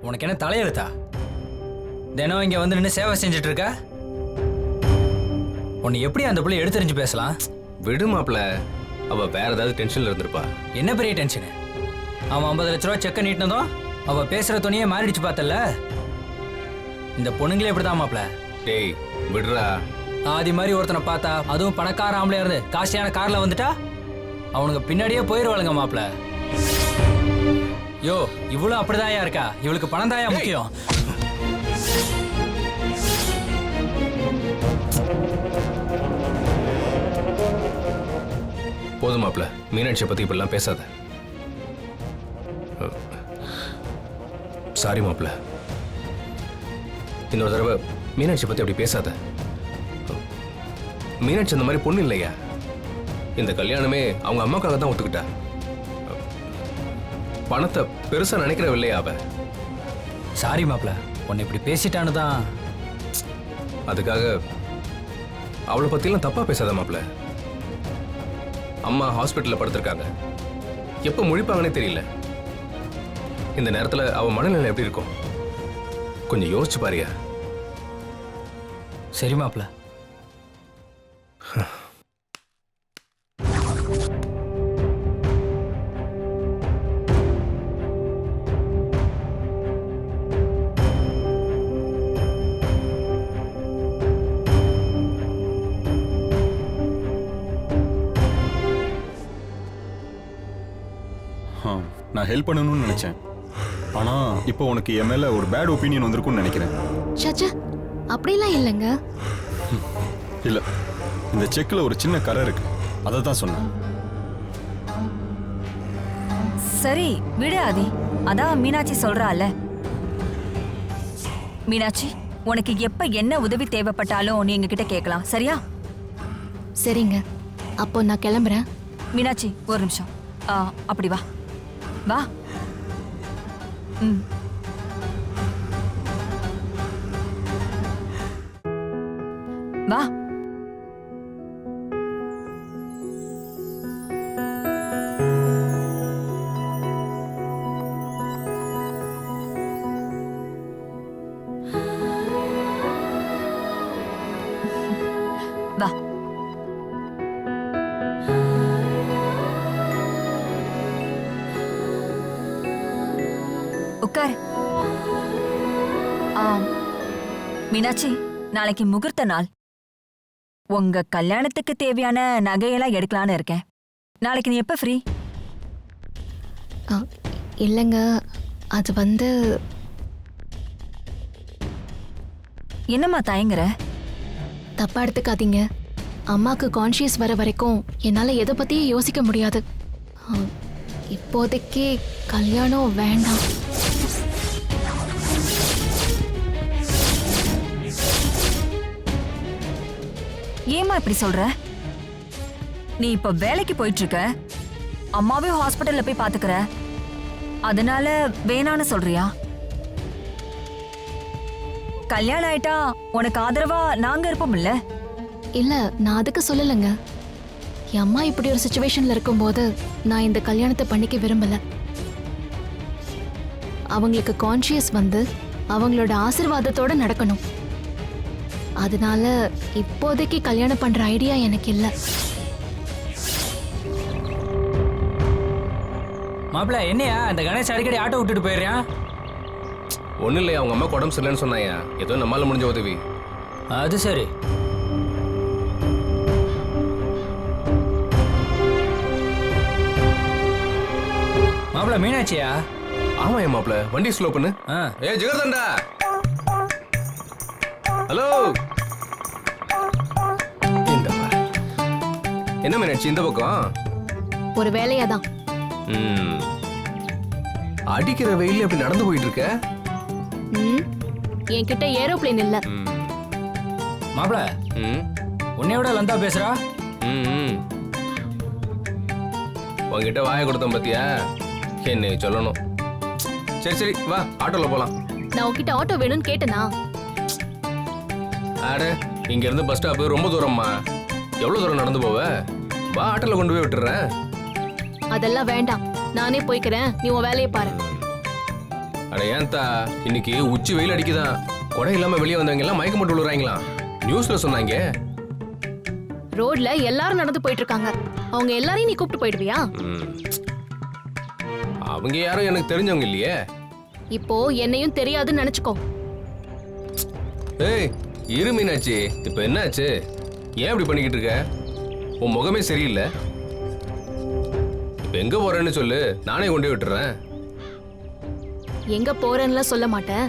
உனக்கு என்ன தலையெழுத்தா? தினம் இங்க வந்து நின்று சேவை செஞ்சுட்டு இருக்க. உன்னை எப்படி அந்த பிள்ளை எடுத்தறிஞ்சு பேசலாம்? விடு மாப்ள, அவ வேற ஏதாவது டென்ஷன்ல இருந்திருப்பா. என்ன பெரிய டென்ஷனு? அவன் 50 லட்ச ரூபா செக்க நீட்டினதும் அவ பேசுற துணியே மாறிடுச்சு பார்த்தல. இந்த பொண்ணுங்களே இப்படிதான் மாப்ள. டேய் விடுறா. ஆதி மாதிரி ஒருத்தனை பார்த்தா, அதுவும் பணக்கார ஆம்பளையா இருந்து காஸ்ட்லியான கார்ல வந்துட்டா அவனுக்கு பின்னாடியே போயிருவாளுங்க மாப்ள. யோ, இவ்வளவு அப்படிதாயா இருக்கா? இவளுக்கு பணம் தாயா முக்கியம். போதும் மாப்ள, மீனாட்சியை பத்தி இப்படிலாம் பேசாத. சாரி மாப்ள, இன்னொரு தடவை மீனாட்சி பத்தி அப்படி பேசாத. மீனாட்சி அந்த மாதிரி பொண்ணு இல்லையா. இந்த கல்யாணமே அவங்க அம்மாக்காக தான் ஒத்துக்கிட்டா. பணத்தை பெருசா நினைக்கிறவில்லையா அவ. சாரி மாப்ள, உன்னை இப்படி பேசிட்டான்னு தான். அதுக்காக அவளை பத்திலாம் தப்பா பேசாத மாப்ள. அம்மா ஹாஸ்பிட்டல்ல படுத்திருக்காங்க. எப்ப முழிப்பாங்கன்னே தெரியல. இந்த நேரத்துல அவ மனநிலை எப்படி இருக்கும் கொஞ்சம் யோசிச்சு பாரியா. சரி மாப்ள. நான் ஹெல்ப் பண்ணணும்னு நினைச்சேன். ஆனா இப்போ உனக்கு என் மேல ஒரு பேட் ஒப்பீனியன் வந்திருக்கும்னு நினைக்கிறேன். சச்சா, அப்படிலாம் இல்லைங்க. இல்ல, இந்த செக்ல ஒரு சின்ன கரை இருக்கு, அதை தான் சொன்னேன். சரி விடு ஆதி, அதான் மீனாட்சி சொல்றால. மீனாட்சி, உனக்கு எப்ப என்ன உதவி தேவைப்பட்டாலும் நீ எங்ககிட்ட கேட்கலாம், சரியா? சரிங்க, அப்போ நான் கிளம்புறேன். மீனாட்சி ஒரு நிமிஷம். அப்படி வா வா. வா. வா. உட்கார். மீனாட்சி, நாளைக்கு முகூர்த்த நாள். உங்க கல்யாணத்துக்கு தேவையான நகையெல்லாம் எடுக்கலான்னு இருக்கேன். நாளைக்கு நீ எப்ப ஃப்ரீ? இல்லைங்க, அது வந்து. என்னம்மா தயங்குற? தப்பா எடுத்துக்காதீங்க. அம்மாக்கு கான்ஷியஸ் வர வரைக்கும் என்னால எதை பத்தியும் யோசிக்க முடியாது. இப்போதைக்கு கல்யாணம் வேண்டாம். ஏமா இப்படி சொல்ற? நீ இப்ப வேலைக்கு போயிட்டு இருக்க, அம்மாவே ஹாஸ்பிட்டல்ல போய் பாத்துக்கிற, அதனால வேணான்னு சொல்றியா? கல்யாணம் ஆயிட்டா உனக்கு ஆதரவா நாங்க இருப்போம் இல்ல? இல்ல, நான் அதுக்கு சொல்லலைங்க. என் அம்மா இப்படி ஒரு சிச்சுவேஷன்ல இருக்கும்போது நான் இந்த கல்யாணத்தை பண்ணிக்க விரும்பல. அவங்களுக்கு கான்ஷியஸ் வந்து அவங்களோட ஆசீர்வாதத்தோட நடக்கணும். அதனால இப்போதைக்கு கல்யாணம் பண்ற ஐடியா எனக்கு இல்ல. மாப்ள, என்னையா இந்த கணேஷ் அடிக்கடி ஆட்டோ விட்டுட்டு போயிடுறான்? ஒன்னும் இல்லையா, அவங்க அம்மா உடம்பு சரியில்லைன்னு சொன்னாயா. ஏதோ நம்மால முடிஞ்ச உதவி. அது சரி. மாப்ள, மீனாட்சியா? ஆமா என் மாப்ள, வண்டி ஸ்லோ பண்ணு. ஏ ஜெகர்தண்டா, ஹலோ. என்ன மீனாட்சி இந்த பக்கம்? ஒரு வேலையாதான். அடிக்கிற வெயில் எப்படி நடந்து போயிட்டு இருக்க? என்கிட்ட ஏரோப்ளேன் இல்ல. மாப்ள, உன்னையோட லந்தா பேசுறா. உங்ககிட்ட வாய கொடுத்தோம் பத்தியா, என்ன சொல்லணும். சரி சரி வா, ஆட்டோல போலாம். நான் உன்கிட்ட ஆட்டோ வேணும்னு கேட்டனா? அட, இங்க இருந்து பஸ் ஸ்டாப் ரொம்ப தூரம்மா. எவ்வளவு தூரம் நடந்து போவ? வா, ஆட்டோல கொண்டு போய் விட்டுறேன். அதெல்லாம் வேண்டாம், நானே போய்க்கிறேன். நீ உன் வேலையை பாரு. அட ஏன்தா இன்னைக்கு உச்சி வெயில் அடிக்குதான், கொடை இல்லாம வெளியே வந்தவங்க எல்லாம் மயக்க போட்டு விழுறாங்களா? நியூஸ்ல சொன்னாங்க. ரோட்ல எல்லாரும் நடந்து போயிட்டு இருக்காங்க. அவங்க எல்லாரையும் நீ கூப்பிட்டு போயிடுவியா? ம். அவங்க யாரும் எனக்கு தெரிஞ்சவங்க இல்லையே. இப்போ என்னையும் தெரியாதுன்னு நினைச்சுக்கோ. ஏய் இரு மீனாட்சி, இப்ப என்னாச்சு? ஏன் இப்படி பண்ணிக்கிட்டு இருக்க? உன் முகமே சரியில்லை. இப்ப எங்க போறேன்னு சொல்லு, நானே கொண்டு போய் விட்டுறேன். எங்க போறேன்னுலாம் சொல்ல மாட்டேன்.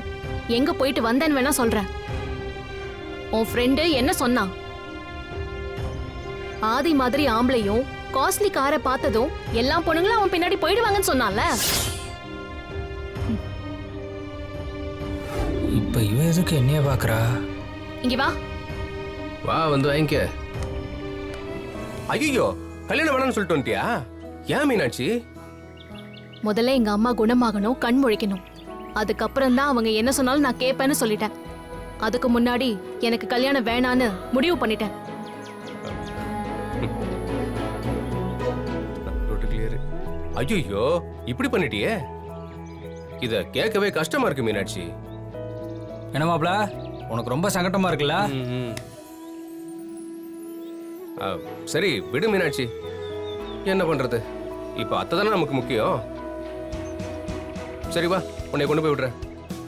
எங்க போயிட்டு வந்தேன்னு வேணா சொல்றேன். உன் ஃப்ரெண்டு என்ன சொன்னான்? ஆதி மாதிரி ஆம்பளையும் காஸ்ட்லி காரை பார்த்ததும் எல்லா பொண்ணுங்களும் அவன் பின்னாடி போயிடுவாங்கன்னு சொன்னான்ல. இப்ப இவ எதுக்கு என்னைய பாக்குறா? இங்க வா. வா வந்து வாங்கிக்க. ஐயோ கல்யாணம் வேணாம்னு சொல்லிட்டு வந்துட்டியா? ஏன் மீனாட்சி? முதல்ல எங்க அம்மா குணமாகணும், கண் முழிக்கணும். அதுக்கப்புறம் தான் அவங்க என்ன சொன்னாலும் நான் கேட்பேன்னு சொல்லிட்டேன். அதுக்கு முன்னாடி எனக்கு கல்யாணம் வேணான்னு முடிவு பண்ணிட்டேன். ஐயோ இப்படி பண்ணிட்டியே, இத கேட்கவே கஷ்டமா இருக்கு மீனாட்சி. என்ன மாப்ள, உனக்கு ரொம்ப சங்கடமா இருக்குல்ல? சரி விடு மீனாட்சி, என்ன பண்றது? இப்ப அத்தை தானே நமக்கு முக்கியம். சரி வா, உன்னை கொண்டு போய் விடுறேன்.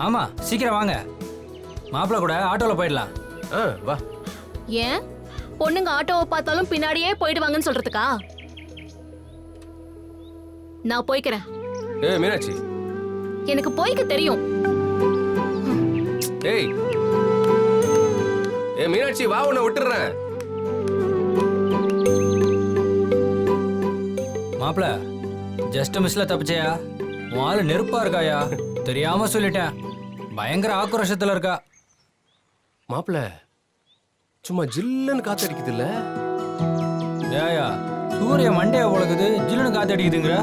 ஆமா சீக்கிரம் வாங்க, மாப்பிள கூட ஆட்டோல போயிடலாம். வா. ஏன் பொண்ணுங்க ஆட்டோவை பார்த்தாலும் பின்னாடியே போயிடுவாங்கன்னு சொல்றதுக்கா? நான் போய்க்கிறேன். மீனாட்சி, எனக்கு போய்க்க தெரியும். ஏய் மீனாட்சி வா, உன்னை விட்டுறேன். மாப்பிள ஜஸ்ட் மிஸ்ல தப்பிச்சையா? உன் ஆளு நெருப்பா இருக்காயா? தெரியாம சொல்லிட்டேன், பயங்கர ஆக்ரோஷத்துல இருக்கா. மாப்பிள சும்மா ஜில்லுன்னு காத்தடிக்குது இல்ல? ஏயா சூரிய மண்டைய உலகுது, ஜில்லுன்னு காத்தடிக்குதுங்கிற.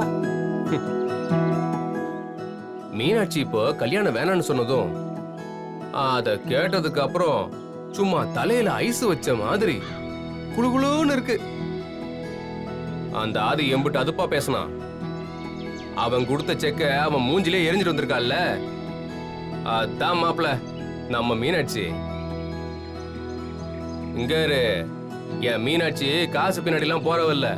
மீனாட்சி இப்போ கல்யாணம் வேணான்னு சொன்னதும் அத கேட்டதுக்கு அப்புறம் சும்மா தலையில ஐஸ் வச்ச மாதிரி குளுகுளுன்னு இருக்கு. அந்த ஆதி எம்பிட்டு அதுப்பா பேசினான். அவன் கொடுத்த செக்க அவன் மூஞ்சிலே எரிஞ்சிட்டு வந்திருக்கான்ல, அதான் மாப்பிள நம்ம மீனாட்சி. இங்க என் மீனாட்சி காசு பின்னாடி எல்லாம் போறவல்ல,